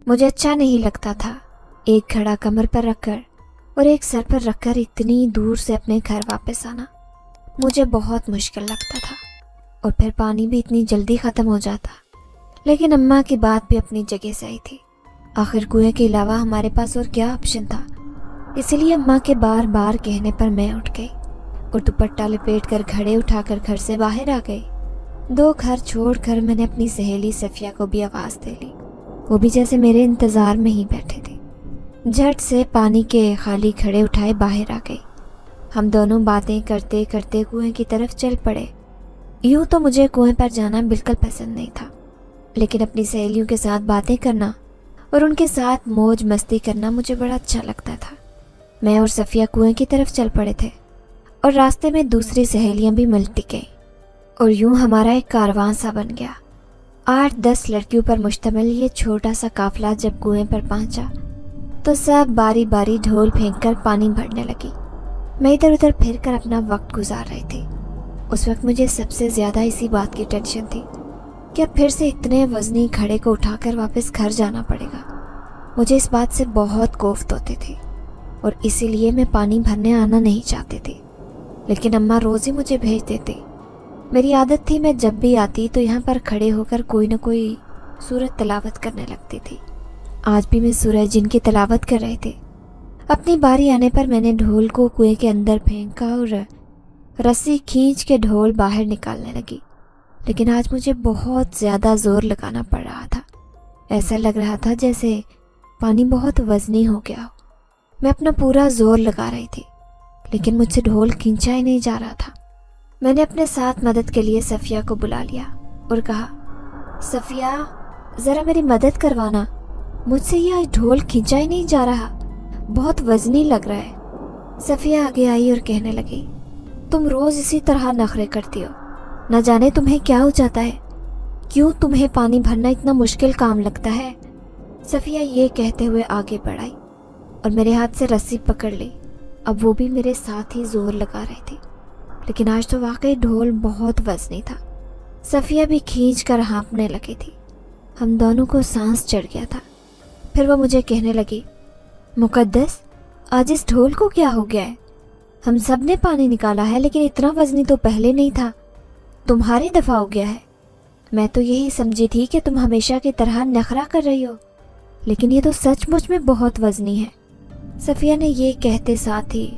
मुझे अच्छा नहीं लगता था एक घड़ा कमर पर रखकर और एक सर पर रखकर इतनी दूर से अपने घर वापस आना। मुझे बहुत मुश्किल लगता था और फिर पानी भी इतनी जल्दी ख़त्म हो जाता। लेकिन अम्मा की बात भी अपनी जगह सही थी। आखिर कुएं के अलावा हमारे पास और क्या ऑप्शन था। इसलिए अम्मा के बार बार कहने पर मैं उठ गई और दुपट्टा लपेट कर घड़े उठाकर घर से बाहर आ गई। 2 घर छोड़कर मैंने अपनी सहेली सफिया को भी आवाज़ दे ली। वो भी जैसे मेरे इंतज़ार में ही बैठे थे। झट से पानी के खाली घड़े उठाए बाहर आ गई। हम दोनों बातें करते करते कुएं की तरफ चल पड़े। यूँ तो मुझे कुएं पर जाना बिल्कुल पसंद नहीं था, लेकिन अपनी सहेलियों के साथ बातें करना और उनके साथ मौज मस्ती करना मुझे बड़ा अच्छा लगता था। मैं और सफिया कुएं की तरफ चल पड़े थे और रास्ते में दूसरी सहेलियां भी मिल गईं और यूं हमारा एक कारवां सा बन गया। 8-10 लड़कियों पर मुश्तमिल ये छोटा सा काफिला जब कुएं पर पहुंचा तो सब बारी बारी ढोल फेंककर पानी भरने लगी। मैं इधर उधर फिर कर अपना वक्त गुजार रही थी। उस वक्त मुझे सबसे ज़्यादा इसी बात की टेंशन थी कि अब फिर से इतने वजनी घड़े को उठाकर वापस घर जाना पड़ेगा। मुझे इस बात से बहुत कोफ्त होती थी और इसीलिए मैं पानी भरने आना नहीं चाहती थी, लेकिन अम्मा रोज़ ही मुझे भेज देती। मेरी आदत थी मैं जब भी आती तो यहाँ पर खड़े होकर कोई न कोई सूरत तिलावत करने लगती थी। आज भी मैं सूरज जिन की तिलावत कर रही थी। अपनी बारी आने पर मैंने ढोल को कुएं के अंदर फेंका और रस्सी खींच के ढोल बाहर निकालने लगी, लेकिन आज मुझे बहुत ज़्यादा ज़ोर लगाना पड़ रहा था। ऐसा लग रहा था जैसे पानी बहुत वज़नी हो गया हो। मैं अपना पूरा ज़ोर लगा रही थी, लेकिन मुझसे ढोल खींचा ही नहीं जा रहा था। मैंने अपने साथ मदद के लिए सफिया को बुला लिया और कहा, सफिया ज़रा मेरी मदद करवाना, मुझसे यह ढोल खींचा ही नहीं जा रहा, बहुत वज़नी लग रहा है। सफिया आगे आई और कहने लगी, तुम रोज़ इसी तरह नखरे करती हो, न जाने तुम्हें क्या हो जाता है, क्यों तुम्हें पानी भरना इतना मुश्किल काम लगता है। सफिया ये कहते हुए आगे बढ़ाई और मेरे हाथ से रस्सी पकड़ ली। अब वो भी मेरे साथ ही जोर लगा रही थी, लेकिन आज तो वाकई ढोल बहुत वज़नी था। सफिया भी खींच कर हाँफने लगी थी। हम दोनों को सांस चढ़ गया था। फिर वो मुझे कहने लगी, मुकद्दस आज इस ढोल को क्या हो गया है? हम सब ने पानी निकाला है, लेकिन इतना वज़नी तो पहले नहीं था, तुम्हारी दफ़ा हो गया है। मैं तो यही समझी थी कि तुम हमेशा की तरह नखरा कर रही हो, लेकिन ये तो सचमुच में बहुत वज़नी है। सफिया ने ये कहते साथ ही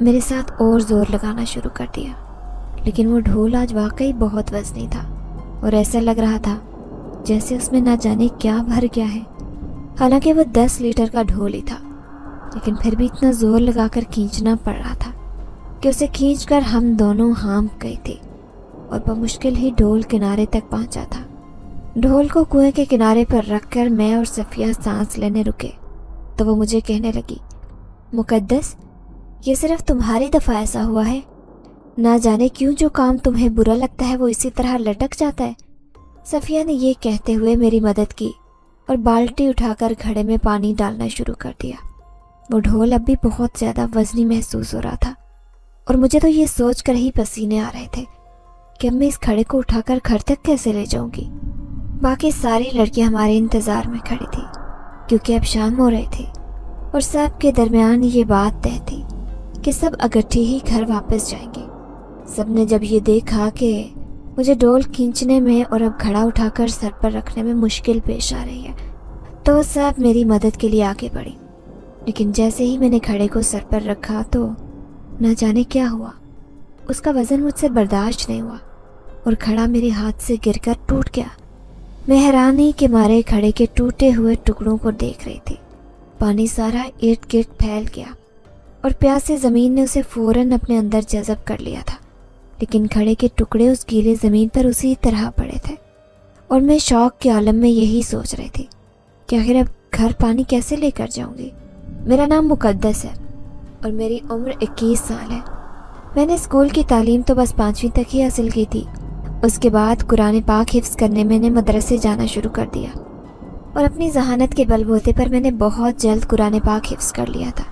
मेरे साथ और ज़ोर लगाना शुरू कर दिया, लेकिन वो ढोल आज वाकई बहुत वज़नी था और ऐसा लग रहा था जैसे उसमें ना जाने क्या भर गया है। हालांकि वो 10 लीटर का ढोल ही था, लेकिन फिर भी इतना ज़ोर लगाकर खींचना पड़ रहा था कि उसे खींचकर हम दोनों हाँफ गए थे और बमुश्किल ही ढोल किनारे तक पहुंचा था। ढोल को कुएं के किनारे पर रखकर मैं और सफिया सांस लेने रुके तो वो मुझे कहने लगी, मुकद्दस ये सिर्फ तुम्हारी दफ़ा ऐसा हुआ है, ना जाने क्यों जो काम तुम्हें बुरा लगता है वो इसी तरह लटक जाता है। सफिया ने ये कहते हुए मेरी मदद की और बाल्टी उठाकर घड़े में पानी डालना शुरू कर दिया। वो ढोल अब भी बहुत ज़्यादा वज़नी महसूस हो रहा था और मुझे तो ये सोच कर ही पसीने आ रहे थे कि अब मैं इस घड़े को उठाकर घर तक कैसे ले जाऊंगी। बाकी सारी लड़कियां हमारे इंतज़ार में खड़ी थी क्योंकि अब शाम हो रही थी और सब के दरमियान ये बात तय थी कि सब इकट्ठे ही घर वापस जाएंगे। सब ने जब ये देखा कि मुझे ढोल खींचने में और अब घड़ा उठाकर सर पर रखने में मुश्किल पेश आ रही है तो सब मेरी मदद के लिए आगे बढ़ी। लेकिन जैसे ही मैंने घड़े को सर पर रखा तो न जाने क्या हुआ, उसका वज़न मुझसे बर्दाश्त नहीं हुआ और घड़ा मेरे हाथ से गिरकर टूट गया। मैं हैरानी के मारे घड़े के टूटे हुए टुकड़ों को देख रही थी। पानी सारा इर्द गिर्द फैल गया और प्यासी ज़मीन ने उसे फ़ौरन अपने अंदर जज़ब कर लिया था, लेकिन घड़े के टुकड़े उस गीली ज़मीन पर उसी तरह पड़े थे और मैं शौक के आलम में यही सोच रही थी कि आखिर अब घर पानी कैसे लेकर जाऊंगी। मेरा नाम मुकद्दस है और मेरी उम्र 21 साल है। मैंने स्कूल की तालीम तो बस 5वीं तक ही हासिल की थी। उसके बाद कुरान पाक हिफ्ज़ करने मैंने मदरसे जाना शुरू कर दिया और अपनी जहानत के बलबूते पर मैंने बहुत जल्द कुरान पाक हिफ्ज़ कर लिया था।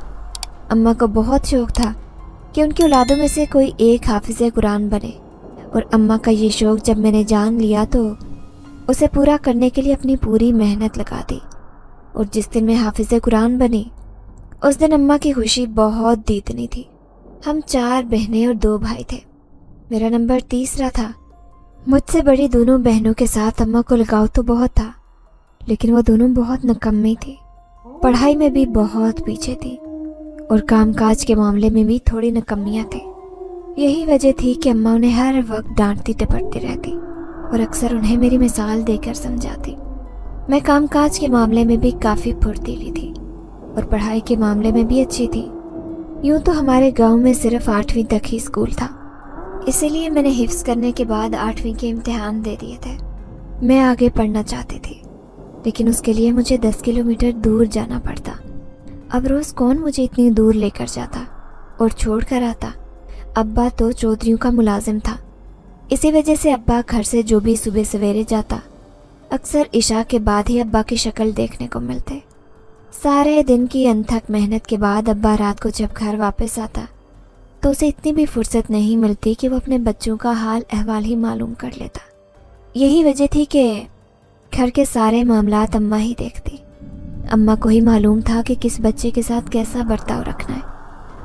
अम्मा को बहुत शौक़ था कि उनकी औलादों में से कोई एक हाफिज़ कुरान बने और अम्मा का ये शौक़ जब मैंने जान लिया तो उसे पूरा करने के लिए अपनी पूरी मेहनत लगा दी। اور जिस दिन मैं हाफिज़ कुरान बनी उस दिन अम्मा की खुशी बहुत दीदनी थी। हम 4 बहनें और 2 भाई थे। मेरा नंबर तीसरा था। मुझसे बड़ी दोनों बहनों के साथ अम्मा को लगाव तो बहुत था, लेकिन वो दोनों बहुत निकम्मी थी। पढ़ाई में भी बहुत पीछे थी और कामकाज के मामले में भी थोड़ी निकम्मियाँ थी। यही वजह थी कि अम्मा उन्हें हर वक्त डांटती टपटती रहती और अक्सर उन्हें मेरी मिसाल देकर समझाती। मैं कामकाज के मामले में भी काफ़ी फुर्तीली थी और पढ़ाई के मामले में भी अच्छी थी। यूँ तो हमारे गांव में सिर्फ 8वीं तक ही स्कूल था, इसीलिए मैंने हिफ्ज़ करने के बाद 8वीं के इम्तिहान दे दिए थे। मैं आगे पढ़ना चाहती थी, लेकिन उसके लिए मुझे 10 किलोमीटर दूर जाना पड़ता। अब रोज़ कौन मुझे इतनी दूर लेकर जाता और छोड़ कर आता। अब्बा तो चौधरियों का मुलाजिम था, इसी वजह से अब्बा घर से जो भी सुबह सवेरे जाता, अक्सर इशा के बाद ही अब्बा की शक्ल देखने को मिलते। सारे दिन की अनथक मेहनत के बाद अब्बा रात को जब घर वापस आता तो उसे इतनी भी फुर्सत नहीं मिलती कि वो अपने बच्चों का हाल अहवाल ही मालूम कर लेता। यही वजह थी कि घर के सारे मामलात अम्मा ही देखती। अम्मा को ही मालूम था कि किस बच्चे के साथ कैसा बर्ताव रखना है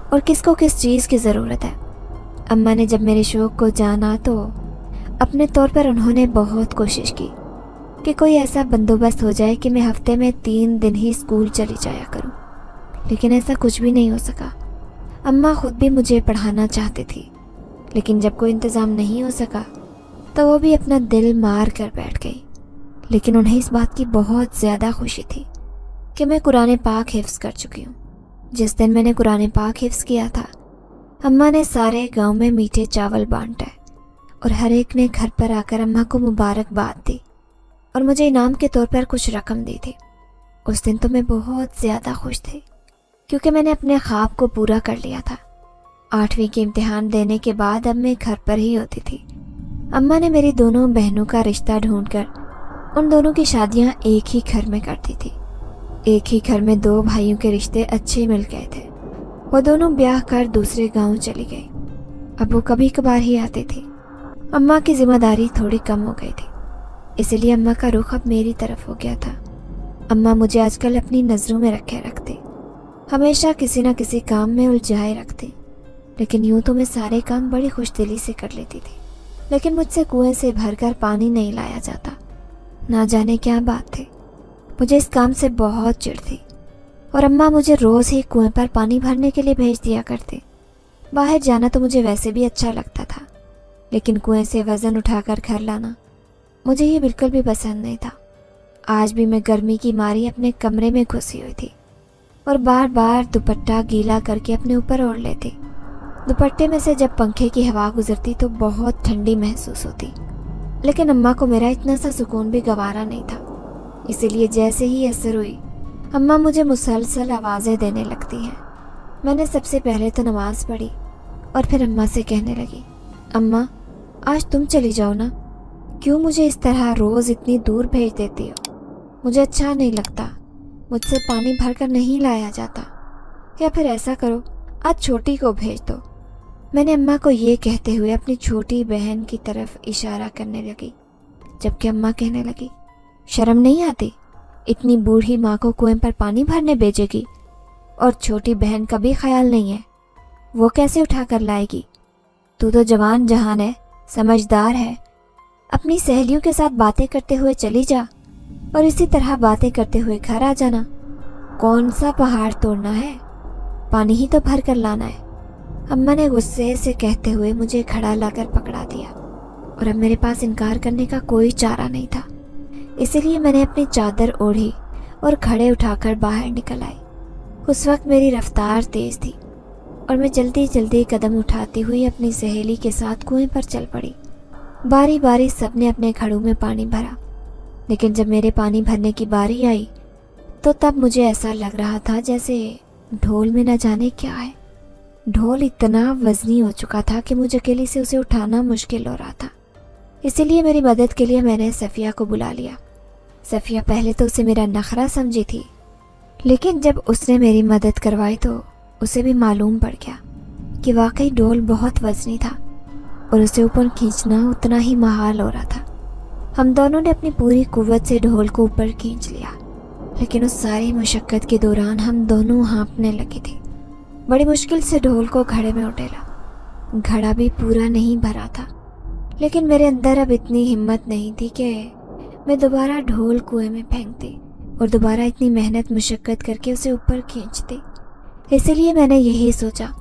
और किसको किस चीज़ की ज़रूरत है। अम्मा ने जब मेरे शौक़ को जाना तो अपने तौर पर उन्होंने बहुत कोशिश की कि कोई ऐसा बंदोबस्त हो जाए कि मैं हफ्ते में 3 दिन ही स्कूल चली जाया करूं, लेकिन ऐसा कुछ भी नहीं हो सका। अम्मा ख़ुद भी मुझे पढ़ाना चाहती थी, लेकिन जब कोई इंतज़ाम नहीं हो सका तो वो भी अपना दिल मार कर बैठ गई। लेकिन उन्हें इस बात की बहुत ज़्यादा खुशी थी कि मैं कुरान पाक हिफ्ज़ कर चुकी हूँ। जिस दिन मैंने कुरान पाक हिफ्ज़ किया था, अम्मा ने सारे गांव में मीठे चावल बांटे और हर एक ने घर पर आकर अम्मा को मुबारकबाद दी और मुझे इनाम के तौर पर कुछ रकम दी थी। उस दिन तो मैं बहुत ज़्यादा खुश थी क्योंकि मैंने अपने ख्वाब को पूरा कर लिया था। 8वीं के इम्तिहान देने के बाद अब मैं घर पर ही होती थी। अम्मा ने मेरी दोनों बहनों का रिश्ता ढूंढकर उन दोनों की शादियां एक ही घर में करती थी। एक ही घर में 2 भाइयों के रिश्ते अच्छे मिल गए थे। वो दोनों ब्याह कर दूसरे गांव चली गई। अब वो कभी कभार ही आती थी। अम्मा की जिम्मेदारी थोड़ी कम हो गई थी, इसलिए अम्मा का रुख अब मेरी तरफ हो गया था। अम्मा मुझे आजकल अपनी नज़रों में रखे रखती, हमेशा किसी न किसी काम में उलझाए रखती। लेकिन यूँ तो मैं सारे काम बड़ी खुशदिली से कर लेती थी, लेकिन मुझसे कुएं से भरकर पानी नहीं लाया जाता। ना जाने क्या बात थी, मुझे इस काम से बहुत चिढ़ थी और अम्मा मुझे रोज़ ही कुएं पर पानी भरने के लिए भेज दिया करती। बाहर जाना तो मुझे वैसे भी अच्छा लगता था, लेकिन कुएं से वज़न उठाकर घर लाना मुझे ये बिल्कुल भी पसंद नहीं था। आज भी मैं गर्मी की मारी अपने कमरे में घुसी हुई थी और बार बार दुपट्टा गीला करके अपने ऊपर ओढ़ लेती। दुपट्टे में से जब पंखे की हवा गुजरती तो बहुत ठंडी महसूस होती, लेकिन अम्मा को मेरा इतना सा सुकून भी गवारा नहीं था। इसीलिए जैसे ही असर हुई, अम्मा मुझे मुसलसल आवाज़ें देने लगती हैं। मैंने सबसे पहले तो नमाज़ पढ़ी और फिर अम्मा से कहने लगी, अम्मा आज तुम चली जाओ ना, क्यों मुझे इस तरह रोज़ इतनी दूर भेज देती हो? मुझे अच्छा नहीं लगता, मुझसे पानी भरकर नहीं लाया जाता। या फिर ऐसा करो, आज छोटी को भेज दो। मैंने अम्मा को ये कहते हुए अपनी छोटी बहन की तरफ इशारा करने लगी, जबकि अम्मा कहने लगी, शर्म नहीं आती? इतनी बूढ़ी माँ को कुएं पर पानी भरने भेजेगी? और छोटी बहन का भी ख्याल नहीं है, वो कैसे उठा कर लाएगी? तू तो जवान जहान है, समझदार है, अपनी सहेलियों के साथ बातें करते हुए चली जा और इसी तरह बातें करते हुए घर आ जाना। कौन सा पहाड़ तोड़ना है, पानी ही तो भर कर लाना है। अम्मा ने गुस्से से कहते हुए मुझे खड़ा लाकर पकड़ा दिया और अब मेरे पास इनकार करने का कोई चारा नहीं था। इसीलिए मैंने अपनी चादर ओढ़ी और खड़े उठाकर बाहर निकल आई। उस वक्त मेरी रफ्तार तेज़ थी और मैं जल्दी जल्दी कदम उठाती हुई अपनी सहेली के साथ कुएं पर चल पड़ी। बारी बारी सबने अपने घड़ों में पानी भरा, लेकिन जब मेरे पानी भरने की बारी आई तो तब मुझे ऐसा लग रहा था जैसे ढोल में न जाने क्या है। ढोल इतना वजनी हो चुका था कि मुझे अकेली से उसे उठाना मुश्किल हो रहा था। इसीलिए मेरी मदद के लिए मैंने सफ़िया को बुला लिया। सफ़िया पहले तो उसे मेरा नखरा समझी थी, लेकिन जब उसने मेरी मदद करवाई तो उसे भी मालूम पड़ गया कि वाकई ढोल बहुत वजनी था और उसे ऊपर खींचना उतना ही महाल हो रहा था। हम दोनों ने अपनी पूरी कुव्वत से ढोल को ऊपर खींच लिया, लेकिन उस सारी मुशक्क़त के दौरान हम दोनों हाँफने लगे थे। बड़ी मुश्किल से ढोल को घड़े में उठेला। घड़ा भी पूरा नहीं भरा था, लेकिन मेरे अंदर अब इतनी हिम्मत नहीं थी कि मैं दोबारा ढोल कुएं में फेंकती और दोबारा इतनी मेहनत मुशक्क़त करके उसे ऊपर खींचती। इसीलिए मैंने यही सोचा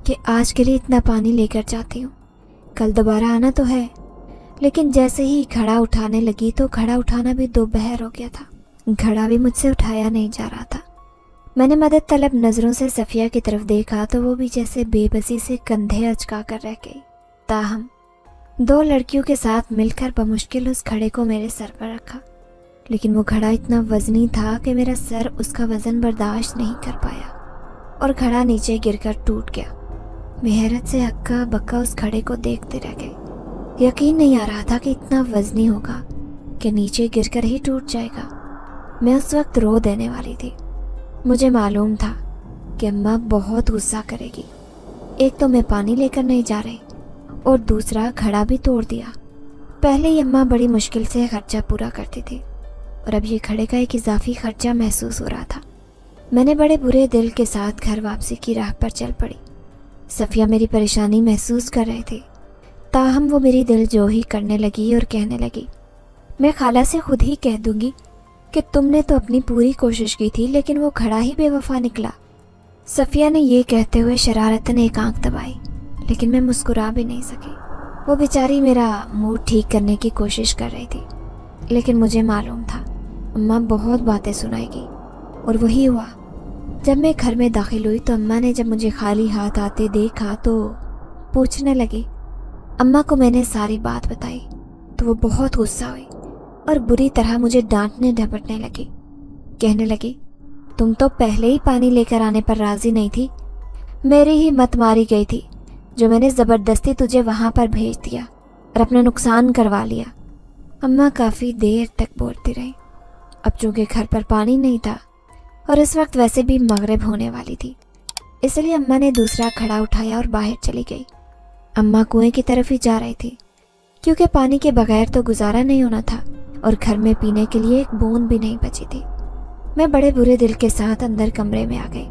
कि आज के लिए इतना पानी लेकर जाती हूँ, कल दोबारा आना तो है। लेकिन जैसे ही घड़ा उठाने लगी तो घड़ा उठाना भी दोपहर हो गया था। घड़ा भी मुझसे उठाया नहीं जा रहा था। मैंने मदद तलब नज़रों से सफ़िया की तरफ देखा तो वो भी जैसे बेबसी से कंधे अचका कर रह गई। ताहम 2 लड़कियों के साथ मिलकर बमुश्किल उस घड़े को मेरे सर पर रखा, लेकिन वो घड़ा इतना वज़नी था कि मेरा सर उसका वज़न बर्दाश्त नहीं कर पाया और घड़ा नीचे गिरकर टूट गया। मैं हैरत से हक्का बक्का उस घड़े को देखते रह गई। यकीन नहीं आ रहा था कि इतना वज़नी होगा कि नीचे गिरकर ही टूट जाएगा। मैं उस वक्त रो देने वाली थी। मुझे मालूम था कि अम्मा बहुत गुस्सा करेगी। एक तो मैं पानी लेकर नहीं जा रही और दूसरा घड़ा भी तोड़ दिया। पहले ही अम्मा बड़ी मुश्किल से खर्चा पूरा करती थी और अब ये घड़े का एक इजाफी खर्चा महसूस हो रहा था। मैंने बड़े बुरे दिल के साथ घर वापसी की राह पर चल पड़ी। सफ़िया मेरी परेशानी महसूस कर रही थी, ताहम वो मेरी दिलजोही करने लगी और कहने लगी, मैं खाला से खुद ही कह दूंगी कि तुमने तो अपनी पूरी कोशिश की थी, लेकिन वो घड़ा ही बेवफा निकला। सफ़िया ने ये कहते हुए शरारतन एक आंख दबाई, लेकिन मैं मुस्कुरा भी नहीं सकी। वो बेचारी मेरा मूड ठीक करने की कोशिश कर रही थी, लेकिन मुझे मालूम था अम्मा बहुत बातें सुनाएगी। और वही हुआ। जब मैं घर में दाखिल हुई तो अम्मा ने जब मुझे खाली हाथ आते देखा तो पूछने लगी। अम्मा को मैंने सारी बात बताई तो वो बहुत गुस्सा हुई और बुरी तरह मुझे डांटने डपटने लगी। कहने लगी, तुम तो पहले ही पानी लेकर आने पर राज़ी नहीं थी। मेरी ही मत मारी गई थी जो मैंने ज़बरदस्ती तुझे वहाँ पर भेज दिया और अपना नुकसान करवा लिया। अम्मा काफ़ी देर तक बोलती रही। अब चूँकि घर पर पानी नहीं था और इस वक्त वैसे भी मगरिब होने वाली थी, इसलिए अम्मा ने दूसरा घड़ा उठाया और बाहर चली गई। अम्मा कुएं की तरफ ही जा रही थी, क्योंकि पानी के बगैर तो गुजारा नहीं होना था और घर में पीने के लिए एक बूंद भी नहीं बची थी। मैं बड़े बुरे दिल के साथ अंदर कमरे में आ गई।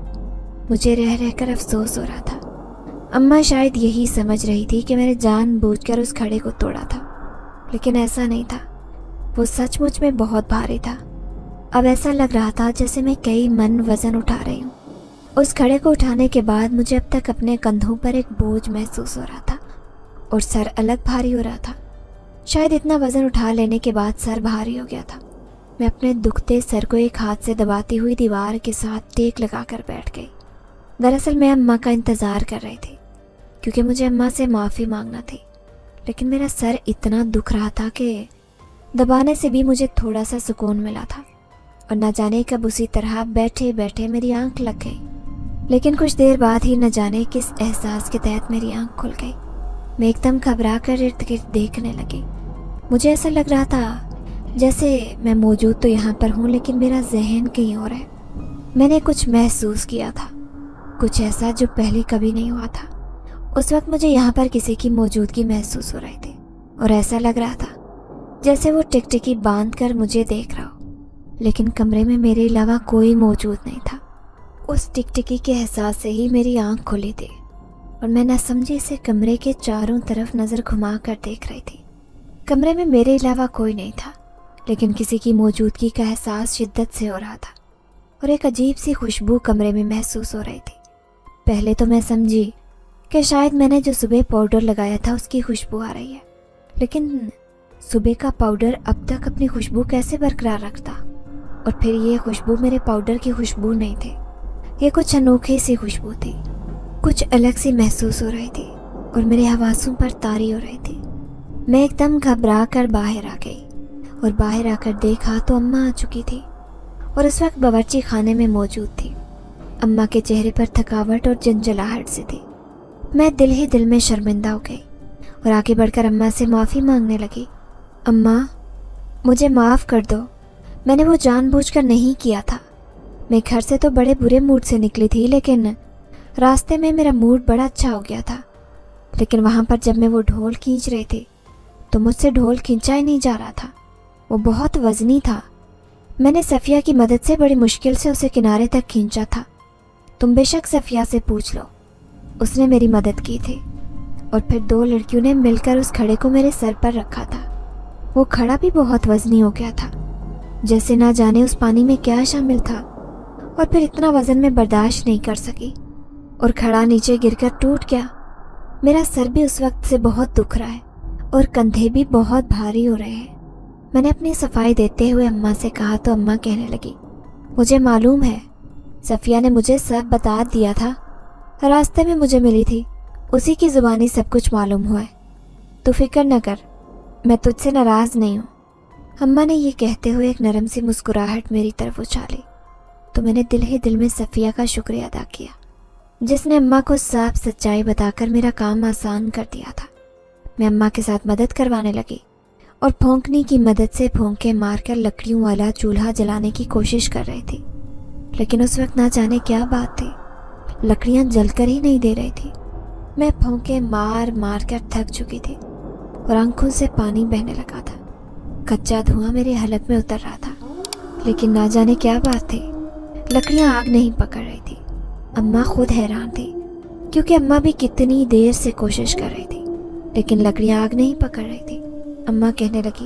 मुझे रह रहकर अफसोस हो रहा था। अम्मा शायद यही समझ रही थी कि मैंने जानबूझकर उस घड़े को तोड़ा था, लेकिन ऐसा नहीं था। वो सचमुच में बहुत भारी था। अब ऐसा लग रहा था जैसे मैं कई मन वज़न उठा रही हूँ। उस घड़े को उठाने के बाद मुझे अब तक अपने कंधों पर एक बोझ महसूस हो रहा था और सर अलग भारी हो रहा था। शायद इतना वज़न उठा लेने के बाद सर भारी हो गया था। मैं अपने दुखते सर को एक हाथ से दबाती हुई दीवार के साथ टेक लगाकर बैठ गई। दरअसल मैं अम्मा का इंतज़ार कर रही थी, क्योंकि मुझे अम्मा से माफ़ी मांगना थी, लेकिन मेरा सर इतना दुख रहा था कि दबाने से भी मुझे थोड़ा सा सुकून मिला था और न जाने कब उसी तरह बैठे बैठे मेरी आंख लग गई। लेकिन कुछ देर बाद ही न जाने किस एहसास के तहत मेरी आंख खुल गई। मैं एकदम घबरा कर इर्द गिर्द देखने लगी। मुझे ऐसा लग रहा था जैसे मैं मौजूद तो यहाँ पर हूँ, लेकिन मेरा जहन कहीं और है। मैंने कुछ महसूस किया था, कुछ ऐसा जो पहले कभी नहीं हुआ था। उस वक्त मुझे यहाँ पर किसी की मौजूदगी महसूस हो रही थी और ऐसा लग रहा था जैसे वो टिकटिकी बांध कर मुझे देख रहा हो, लेकिन कमरे में मेरे अलावा कोई मौजूद नहीं था। उस टिकटिकी के एहसास से ही मेरी आंख खुली थी और मैं न समझी से कमरे के चारों तरफ नज़र घुमा कर देख रही थी। कमरे में मेरे अलावा कोई नहीं था, लेकिन किसी की मौजूदगी का एहसास शिद्दत से हो रहा था और एक अजीब सी खुशबू कमरे में महसूस हो रही थी। पहले तो मैं समझी कि शायद मैंने जो सुबह पाउडर लगाया था उसकी खुशबू आ रही है, लेकिन सुबह का पाउडर अब तक अपनी खुशबू कैसे बरकरार रखता? और फिर ये खुशबू मेरे पाउडर की खुशबू नहीं थी, ये कुछ अनोखी सी खुशबू थी, कुछ अलग सी महसूस हो रही थी और मेरे हवासों पर तारी हो रही थी। मैं एकदम घबरा कर बाहर आ गई और बाहर आकर देखा तो अम्मा आ चुकी थी और उस वक्त बावर्ची खाने में मौजूद थी। अम्मा के चेहरे पर थकावट और जंजलाहट सी थी। मैं दिल ही दिल में शर्मिंदा हो गई और आगे बढ़कर अम्मा से माफ़ी मांगने लगी। अम्मा, मुझे माफ़ कर दो, मैंने वो जानबूझकर नहीं किया था। मैं घर से तो बड़े बुरे मूड से निकली थी, लेकिन रास्ते में मेरा मूड बड़ा अच्छा हो गया था। लेकिन वहाँ पर जब मैं वो ढोल खींच रही थी तो मुझसे ढोल खींचा ही नहीं जा रहा था। वो बहुत वज़नी था। میں نے صفیہ کی مدد سے بڑی مشکل سے اسے کنارے تک کھینچا تھا۔ تم بے شک صفیہ سے پوچھ لو، اس نے میری مدد کی تھی۔ اور پھر 2 لڑکیوں نے مل کر اس کھڑے کو میرے سر پر رکھا تھا۔ وہ کھڑا بھی بہت وزنی ہو گیا تھا، جیسے نہ جانے اس پانی میں کیا شامل تھا، اور پھر اتنا وزن میں برداشت نہیں کر سکی اور کھڑا نیچے گر کر ٹوٹ گیا۔ میرا سر بھی اس وقت سے بہت دکھ رہا ہے اور کندھے بھی بہت بھاری ہو رہے ہیں۔ میں نے اپنی صفائی دیتے ہوئے اماں سے کہا تو اماں کہنے لگی، مجھے معلوم ہے، صفیہ نے مجھے سب بتا دیا تھا، راستے میں مجھے ملی تھی، اسی کی زبانی سب کچھ معلوم ہوا ہے، تو فکر نہ کر، میں تجھ سے ناراض نہیں ہوں۔ اماں نے یہ کہتے ہوئے ایک نرم سی مسکراہٹ میری طرف اچھالی تو میں نے دل ہی دل میں صفیہ کا شکریہ ادا کیا، جس نے اماں کو صاف سچائی بتا کر میرا کام آسان کر دیا تھا۔ میں اماں کے ساتھ مدد کروانے لگی اور پھونکنی کی مدد سے پھونکے مار کر لکڑیوں والا چولہا جلانے کی کوشش کر رہی تھی، لیکن اس وقت نہ جانے کیا بات تھی، لکڑیاں جل کر ہی نہیں دے رہی تھی۔ میں پھونکے مار مار کر تھک چکی تھی اور آنکھوں سے پانی بہنے لگا تھا۔ کچا دھواں میرے حلق میں اتر رہا تھا، لیکن نہ جانے کیا بات تھی، لکڑیاں آگ نہیں پکڑ رہی تھی۔ اماں خود حیران تھی، کیونکہ اماں بھی کتنی دیر سے کوشش کر رہی تھی، لیکن لکڑیاں آگ نہیں پکڑ رہی تھی۔ اماں کہنے لگی،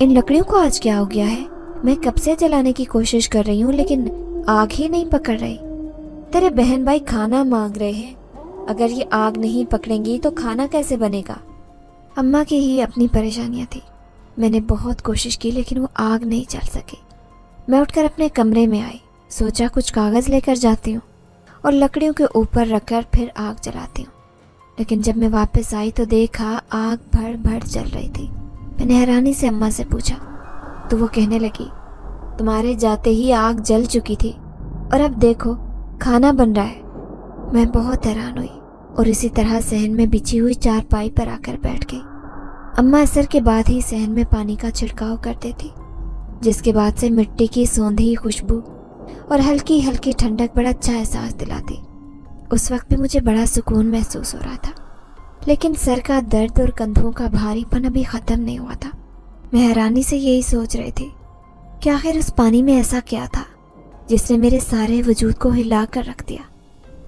ان لکڑیوں کو آج کیا ہو گیا ہے؟ میں کب سے جلانے کی کوشش کر رہی ہوں لیکن آگ ہی نہیں پکڑ رہی۔ تیرے بہن بھائی کھانا مانگ رہے ہیں، اگر یہ آگ نہیں پکڑیں گی تو کھانا کیسے بنے گا؟ اماں کی ہی اپنی پریشانیاں تھی۔ میں نے بہت کوشش کی لیکن وہ آگ نہیں جل سکی۔ میں اٹھ کر اپنے کمرے میں آئی، سوچا کچھ کاغذ لے کر جاتی ہوں اور لکڑیوں کے اوپر رکھ کر پھر آگ جلاتی ہوں، لیکن جب میں واپس آئی تو دیکھا آگ بھڑ بھڑ جل رہی تھی۔ میں نے حیرانی سے اماں سے پوچھا تو وہ کہنے لگی، تمہارے جاتے ہی آگ جل چکی تھی اور اب دیکھو کھانا بن رہا ہے۔ میں بہت حیران ہوئی اور اسی طرح صحن میں بچھی ہوئی چارپائی پر آ کر بیٹھ گئی۔ اماں عصر کے بعد ہی صحن میں پانی کا چھڑکاؤ کرتے تھی، جس کے بعد سے مٹی کی سوندھی خوشبو اور ہلکی ہلکی ٹھنڈک بڑا اچھا احساس دلاتی۔ اس وقت بھی مجھے بڑا سکون محسوس ہو رہا تھا، لیکن سر کا درد اور کندھوں کا بھاری پن ابھی ختم نہیں ہوا تھا۔ میں حیرانی سے یہی سوچ رہی تھی کہ آخر اس پانی میں ایسا کیا تھا جس نے میرے سارے وجود کو ہلا کر رکھ دیا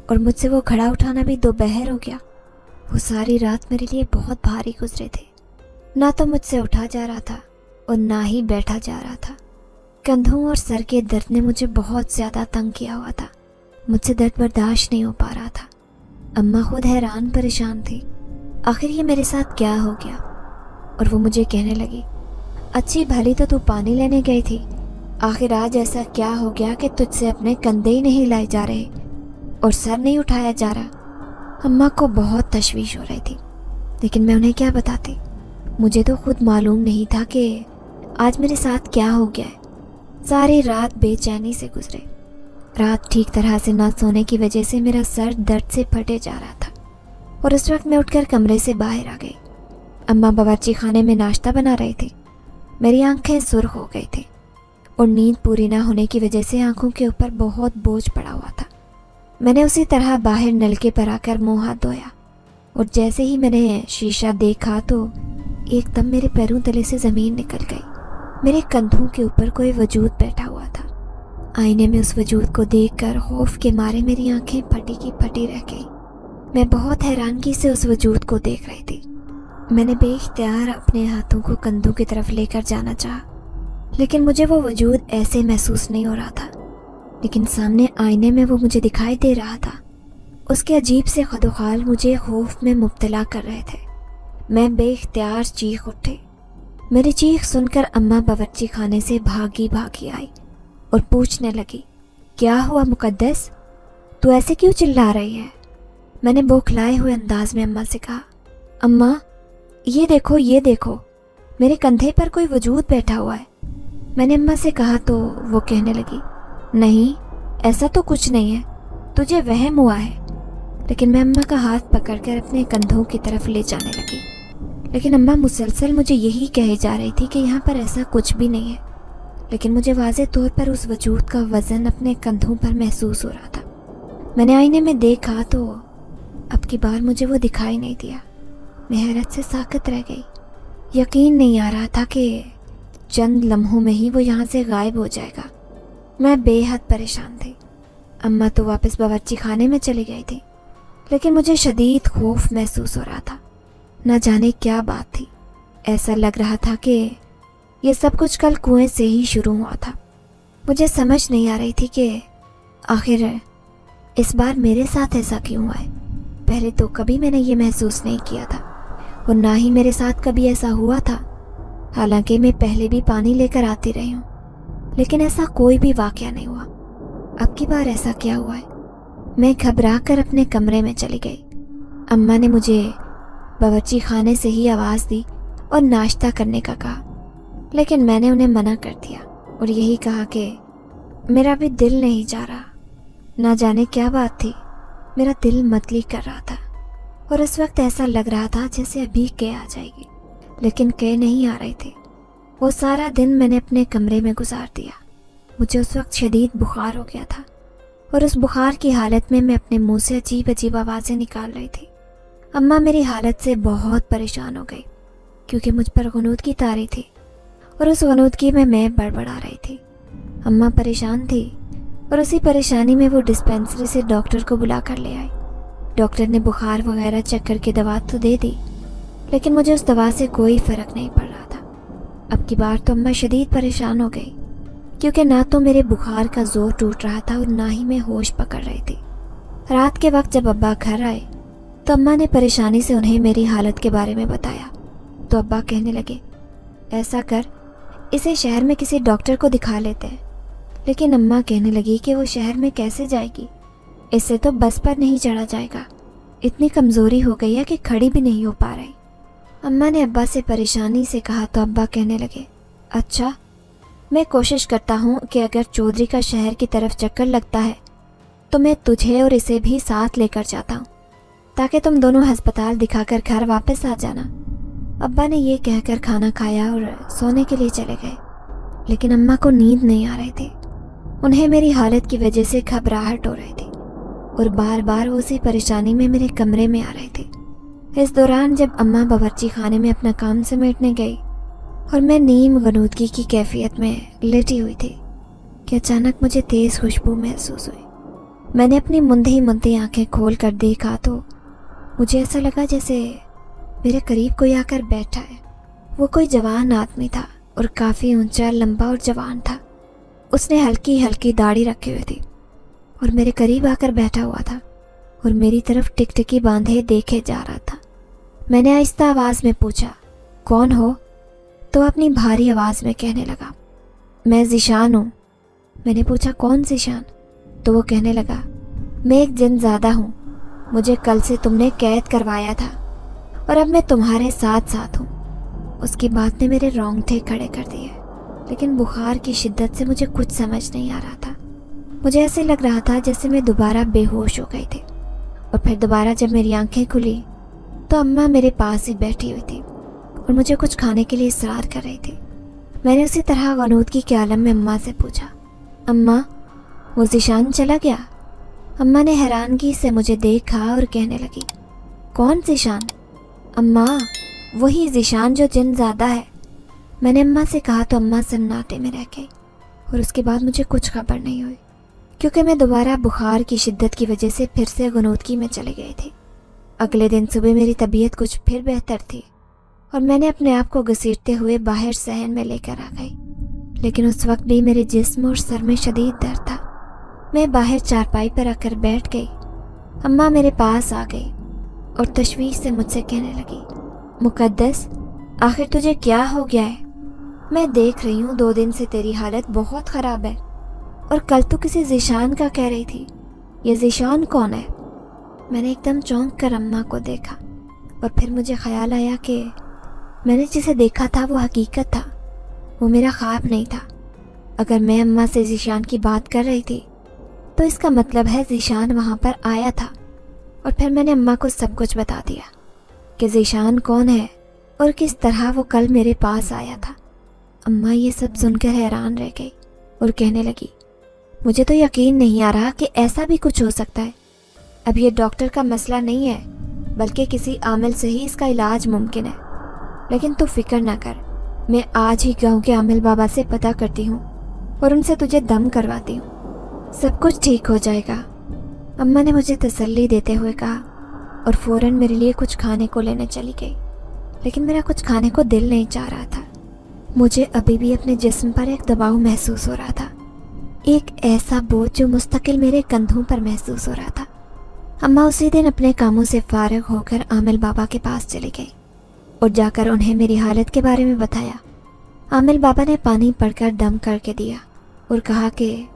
اور مجھ سے وہ گھڑا اٹھانا بھی دوپہر ہو گیا۔ وہ ساری رات میرے لیے بہت بھاری گزرے تھے، نہ تو مجھ سے اٹھا جا رہا تھا اور نہ ہی بیٹھا جا رہا تھا۔ کندھوں اور سر کے درد نے مجھے بہت زیادہ تنگ کیا ہوا تھا، مجھ سے درد برداشت نہیں ہو پا رہا تھا۔ اماں خود حیران پریشان تھی، آخر یہ میرے ساتھ کیا ہو گیا؟ اور وہ مجھے کہنے لگی، اچھی بھلی تو پانی لینے گئی تھی، آخر آج ایسا کیا ہو گیا کہ تجھ سے اپنے کندھے ہی نہیں لائے جا رہے اور سر نہیں اٹھایا جا رہا؟ اماں کو بہت تشویش ہو رہی تھی، لیکن میں انہیں کیا بتاتی؟ مجھے تو خود معلوم نہیں تھا کہ آج میرے ساتھ کیا ہو گیا ہے۔ ساری رات بے چینی سے گزرے، رات ٹھیک طرح سے نہ سونے کی وجہ سے میرا سر درد سے پھٹے جا رہا تھا، اور اس وقت میں اٹھ کر کمرے سے باہر آ گئی۔ اماں باورچی خانے میں ناشتہ بنا رہی تھی۔ میری آنکھیں سرخ ہو گئی تھی اور نیند پوری نہ ہونے کی وجہ سے آنکھوں کے اوپر بہت بوجھ پڑا ہوا تھا۔ میں نے اسی طرح باہر نلکے پر آ کر منہ ہاتھ دھویا، اور جیسے ہی میں نے شیشہ دیکھا تو ایک دم میرے پیروں تلے سے زمین نکل گئی۔ میرے کندھوں کے اوپر کوئی وجود بیٹھا ہوا تھا۔ آئینے میں اس وجود کو دیکھ کر خوف کے مارے میری آنکھیں پھٹی کی پھٹی رہ گئی۔ میں بہت حیرانگی سے اس وجود کو دیکھ رہی تھی۔ میں نے بے اختیار اپنے ہاتھوں کو کندھوں کی طرف لے کر جانا چاہا، لیکن مجھے وہ وجود ایسے محسوس نہیں ہو رہا تھا، لیکن سامنے آئینے میں وہ مجھے دکھائی دے رہا تھا۔ اس کے عجیب سے خد و خال مجھے خوف میں مبتلا کر رہے تھے۔ میں بے اختیار چیخ اٹھی۔ میری چیخ سن کر اماں باورچی خانے سے بھاگی بھاگی آئی اور پوچھنے لگی، کیا ہوا مقدس؟ تو ایسے کیوں چلا رہی ہے؟ میں نے بوکھلائے ہوئے انداز میں اماں سے کہا، اماں یہ دیکھو یہ دیکھو، میرے کندھے پر کوئی وجود بیٹھا ہوا ہے۔ میں نے اماں سے کہا تو وہ کہنے لگی، نہیں ایسا تو کچھ نہیں ہے، تجھے وہم ہوا ہے۔ لیکن میں اماں کا ہاتھ پکڑ کر اپنے کندھوں کی طرف لے جانے لگی، لیکن اماں مسلسل مجھے یہی کہے جا رہی تھی کہ یہاں پر ایسا کچھ بھی نہیں ہے، لیکن مجھے واضح طور پر اس وجود کا وزن اپنے کندھوں پر محسوس ہو رہا تھا۔ میں نے آئینے میں دیکھا تو اب کی بار مجھے وہ دکھائی نہیں دیا۔ میں حیرت سے ساکت رہ گئی، یقین نہیں آ رہا تھا کہ चंद लम्हों में ही वो यहाँ से गायब हो जाएगा। मैं बेहद परेशान थी। अम्मा तो वापस बावर्ची खाने में चली गई थी, लेकिन मुझे शदीद खौफ महसूस हो रहा था। न जाने क्या बात थी, ऐसा लग रहा था कि ये सब कुछ कल कुएं से ही शुरू हुआ था। मुझे समझ नहीं आ रही थी कि आखिर इस बार मेरे साथ ऐसा क्यों हुआ है। पहले तो कभी मैंने ये महसूस नहीं किया था, और ना ही मेरे साथ कभी ऐसा हुआ था। हालांकि मैं पहले भी पानी लेकर आती रही हूँ, लेकिन ऐसा कोई भी वाकया नहीं हुआ। अब की बार ऐसा क्या हुआ है? मैं घबरा कर अपने कमरे में चली गई। अम्मा ने मुझे बावर्ची खाने से ही आवाज़ दी और नाश्ता करने का कहा, लेकिन मैंने उन्हें मना कर दिया और यही कहा कि मेरा भी दिल नहीं जा रहा। ना जाने क्या बात थी, मेरा दिल मतली कर रहा था और उस वक्त ऐसा लग रहा था जैसे अभी कह आ जाएगी, लेकिन कह नहीं आ रही थी। वो सारा दिन मैंने अपने कमरे में गुजार दिया। मुझे उस वक्त शदीद बुखार हो गया था और उस बुखार की हालत में मैं अपने मुंह से अजीब अजीब आवाज़ें निकाल रही थी। अम्मा मेरी हालत से बहुत परेशान हो गई, क्योंकि मुझ पर गनूदगी तारी थी और उस गनूदगी में मैं बड़बड़ा रही थी। अम्मा परेशान थी और उसी परेशानी में वो डिस्पेंसरी से डॉक्टर को बुला कर ले आई। डॉक्टर ने बुखार वगैरह चेक करके दवा तो दे दी, लेकिन मुझे उस दवा से कोई फ़र्क नहीं पड़ रहा था। अब की बार तो अम्मा शदीद परेशान हो गई, क्योंकि ना तो मेरे बुखार का जोर टूट रहा था और ना ही मैं होश पकड़ रही थी। रात के वक्त जब अब्बा घर आए तो अम्मा ने परेशानी से उन्हें मेरी हालत के बारे में बताया। तो अब्बा कहने लगे, ऐसा कर, इसे शहर में किसी डॉक्टर को दिखा लेते हैं। लेकिन अम्मा कहने लगी कि वो शहर में कैसे जाएगी, इससे तो बस पर नहीं चढ़ा जाएगा। इतनी कमज़ोरी हो गई है कि खड़ी भी नहीं हो पा रही। अम्मा ने अब्बा से परेशानी से कहा तो अब्बा कहने लगे, अच्छा, मैं कोशिश करता हूँ कि अगर चौधरी का शहर की तरफ चक्कर लगता है तो मैं तुझे और इसे भी साथ लेकर जाता हूँ, ताकि तुम दोनों अस्पताल दिखाकर घर वापस आ जाना। अब्बा ने ये कहकर खाना खाया और सोने के लिए चले गए, लेकिन अम्मा को नींद नहीं आ रही थी। उन्हें मेरी हालत की वजह से घबराहट हो रही थी और बार बार उसी परेशानी में मेरे कमरे में आ रही थी। इस दौरान जब अम्मा बावर्ची खाने में अपना काम समेटने गई और मैं नीम गनूदगी की कैफियत में लेटी हुई थी कि अचानक मुझे तेज़ खुशबू महसूस हुई। मैंने अपनी मुंधी मुंधी आंखें खोल कर देखा तो मुझे ऐसा लगा जैसे मेरे करीब कोई आकर बैठा है। वो कोई जवान आदमी था और काफ़ी ऊंचा, लंबा और जवान था। उसने हल्की हल्की दाढ़ी रखी हुई थी और मेरे करीब आकर बैठा हुआ था और मेरी तरफ टिकटिकी बांधे देखे जा रहा था। मैंने आहिस्ता आवाज़ में पूछा, कौन हो? तो अपनी भारी आवाज़ में कहने लगा, मैं ज़ीशान हूँ। मैंने पूछा, कौन ज़ीशान? तो वो कहने लगा, मैं एक जिनज़ादा हूँ। मुझे कल से तुमने कैद करवाया था और अब मैं तुम्हारे साथ साथ हूँ। उसकी बात ने मेरे रोंगटे खड़े कर दिए, लेकिन बुखार की शिद्दत से मुझे कुछ समझ नहीं आ रहा था। मुझे ऐसे लग रहा था जैसे मैं दोबारा बेहोश हो गई थी। और फिर दोबारा जब मेरी आंखें खुली तो अम्मा मेरे पास ही बैठी हुई थी और मुझे कुछ खाने के लिए इसरार कर रही थी। मैंने उसी तरह गनूदगी के आलम में अम्मा से पूछा, अम्मा, वो ज़ीशान चला गया? अम्मा ने हैरानगी से मुझे देखा और कहने लगी, कौन ज़ीशान? अम्मा, वही ज़ीशान जो जिनज़ादा है। मैंने अम्मा से कहा तो अम्मा सन्नाटे में रह गई और उसके बाद मुझे कुछ खबर नहीं हुई, क्योंकि मैं दोबारा बुखार की शिद्दत की वजह से फिर से गनूदगी में चली गई थी। अगले दिन सुबह मेरी तबीयत कुछ फिर बेहतर थी और मैंने अपने आप को घसीटते हुए बाहर सहन में लेकर आ गई, लेकिन उस वक्त भी मेरे जिस्म और सर में शदीद दर्द था। मैं बाहर चारपाई पर आकर बैठ गई। अम्मा मेरे पास आ गई और तशवीश से मुझसे कहने लगी, मुकद्दस, आखिर तुझे क्या हो गया है? मैं देख रही हूँ 2 दिन से तेरी हालत बहुत ख़राब है और कल तो किसी ज़ीशान का कह रही थी। ये ज़ीशान कौन है? मैंने एकदम चौंक कर अम्मा को देखा और फिर मुझे ख्याल आया कि मैंने जिसे देखा था वो हकीकत था, वो मेरा ख्वाब नहीं था। अगर मैं अम्मा से ज़ीशान की बात कर रही थी तो इसका मतलब है ज़ीशान वहाँ पर आया था। और फिर मैंने अम्मा को सब कुछ बता दिया कि ज़ीशान कौन है और किस तरह वो कल मेरे पास आया था। अम्मा ये सब सुनकर हैरान रह गई और कहने लगी, मुझे तो यकीन नहीं आ रहा कि ऐसा भी कुछ हो सकता है। अब ये डॉक्टर का मसला नहीं है, बल्कि किसी आमिल से ही इसका इलाज मुमकिन है। लेकिन तू फिक्र ना कर, मैं आज ही गांव के आमिल बाबा से पता करती हूँ और उनसे तुझे दम करवाती हूँ, सब कुछ ठीक हो जाएगा। अम्मा ने मुझे तसल्ली देते हुए कहा और फ़ौरन मेरे लिए कुछ खाने को लेने चली गई। लेकिन मेरा कुछ खाने को दिल नहीं चाह रहा था। मुझे अभी भी अपने जिस्म पर एक दबाव महसूस हो रहा था, एक ऐसा बोझ जो मुस्तकिल मेरे कंधों पर महसूस हो रहा था। अम्मा उसी दिन अपने कामों से फारिग होकर आमिल बाबा के पास चली गई और जाकर उन्हें मेरी हालत के बारे में बताया। आमिल बाबा ने पानी पड़कर दम करके दिया और कहा कि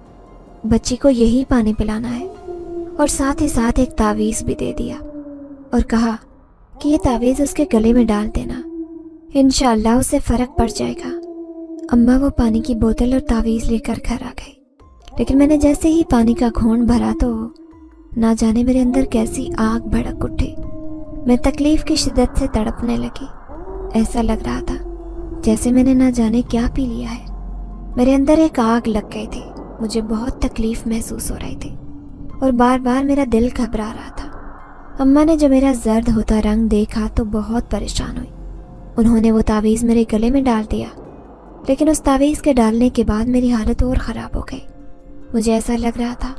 बच्ची को यही पानी पिलाना है और साथ ही साथ एक तावीज़ भी दे दिया और कहा कि ये तावीज़ उसके गले में डाल देना, इंशाअल्लाह उससे फ़र्क पड़ जाएगा। अम्मा वो पानी की बोतल और तावीज़ लेकर घर आ गई। लेकिन मैंने जैसे ही पानी का घोंट भरा तो ना जाने मेरे अंदर कैसी आग भड़क उठी। मैं तकलीफ़ की शिद्दत से तड़पने लगी। ऐसा लग रहा था जैसे मैंने ना जाने क्या पी लिया है। मेरे अंदर एक आग लग गई थी। मुझे बहुत तकलीफ़ महसूस हो रही थी और बार बार मेरा दिल घबरा रहा था। अम्मा ने जब मेरा जर्द होता रंग देखा तो बहुत परेशान हुई। उन्होंने वो तावीज़ मेरे गले में डाल दिया, लेकिन उस तावीज़ के डालने के बाद मेरी हालत और ख़राब हो गई। मुझे ऐसा लग रहा था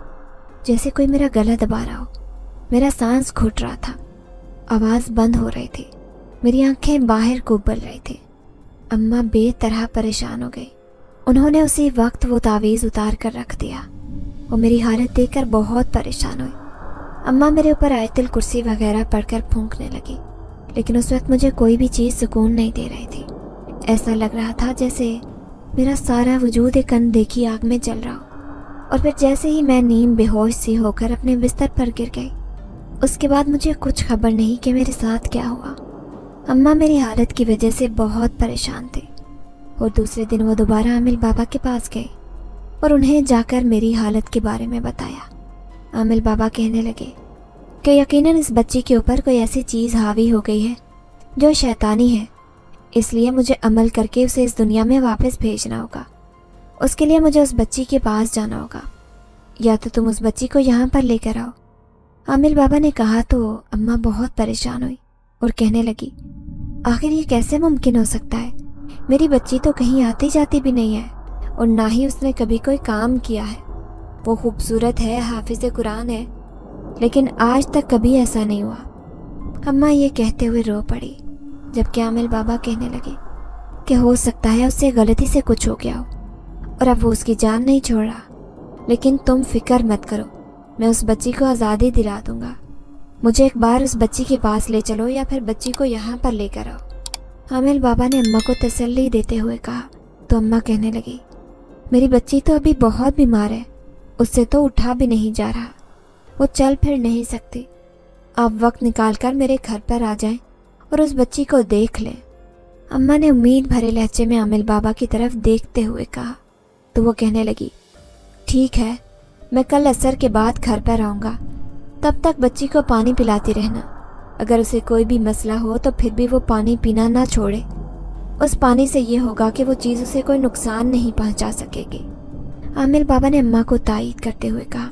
जैसे कोई मेरा गला दबा रहा हो। मेरा सांस घुट रहा था, आवाज़ बंद हो रही थी, मेरी आंखें बाहर को उबल रही थी। अम्मा बेतरह परेशान हो गई। उन्होंने उसी वक्त वो तावीज़ उतार कर रख दिया। वो मेरी हालत देखकर बहुत परेशान हुई। अम्मा मेरे ऊपर आयतुल कुर्सी वगैरह पढ़कर फूंकने लगी, लेकिन उस वक्त मुझे कोई भी चीज़ सुकून नहीं दे रही थी। ऐसा लग रहा था जैसे मेरा सारा वजूद एक अनदेखी आग में जल रहा हो। और फिर जैसे ही मैं नींद बेहोश सी होकर अपने बिस्तर पर गिर गई, उसके बाद मुझे कुछ खबर नहीं कि मेरे साथ क्या हुआ। अम्मा मेरी हालत की वजह से बहुत परेशान थी और दूसरे दिन वो दोबारा आमिल बाबा के पास गई और उन्हें जाकर मेरी हालत के बारे में बताया। आमिल बाबा कहने लगे कि यकीनन इस बच्ची के ऊपर कोई ऐसी चीज़ हावी हो गई है जो शैतानी है, इसलिए मुझे अमल करके उसे इस दुनिया में वापस भेजना होगा। उसके लिए मुझे उस बच्ची के पास जाना होगा, या तो तुम उस बच्ची को यहाँ पर लेकर आओ। आमिल बाबा ने कहा तो अम्मा बहुत परेशान हुई और कहने लगी, आखिर ये कैसे मुमकिन हो सकता है? मेरी बच्ची तो कहीं आती जाती भी नहीं है और ना ही उसने कभी कोई काम किया है। वो खूबसूरत है, हाफिज़ कुरान है, लेकिन आज तक कभी ऐसा नहीं हुआ। अम्मा ये कहते हुए रो पड़ी, जबकि आमिल बाबा कहने लगे कि हो सकता है उससे गलती से कुछ हो गया हो और अब वो उसकी जान नहीं छोड़ रहा, लेकिन तुम फिक्र मत करो, मैं उस बच्ची को आज़ादी दिला दूंगा। मुझे एक बार उस बच्ची के पास ले चलो या फिर बच्ची को यहाँ पर लेकर आओ। आमिल बाबा ने अम्मा को तसल्ली देते हुए कहा तो अम्मा कहने लगी, मेरी बच्ची तो अभी बहुत बीमार है, उससे तो उठा भी नहीं जा रहा, वो चल फिर नहीं सकती। आप वक्त निकाल कर मेरे घर पर आ जाएं और उस बच्ची को देख लें। अम्मा ने उम्मीद भरे लहजे में आमिल बाबा की तरफ देखते हुए कहा तो वो कहने लगी, ठीक है, मैं कल असर के बाद घर पर आऊँगा, तब तक बच्ची को पानी पिलाती रहना। अगर उसे कोई भी मसला हो तो फिर भी वो पानी पीना ना छोड़े। उस पानी से ये होगा कि वो चीज़ उसे कोई नुकसान नहीं पहुंचा सकेगी। आमिल बाबा ने अम्मा को तायीद करते हुए कहा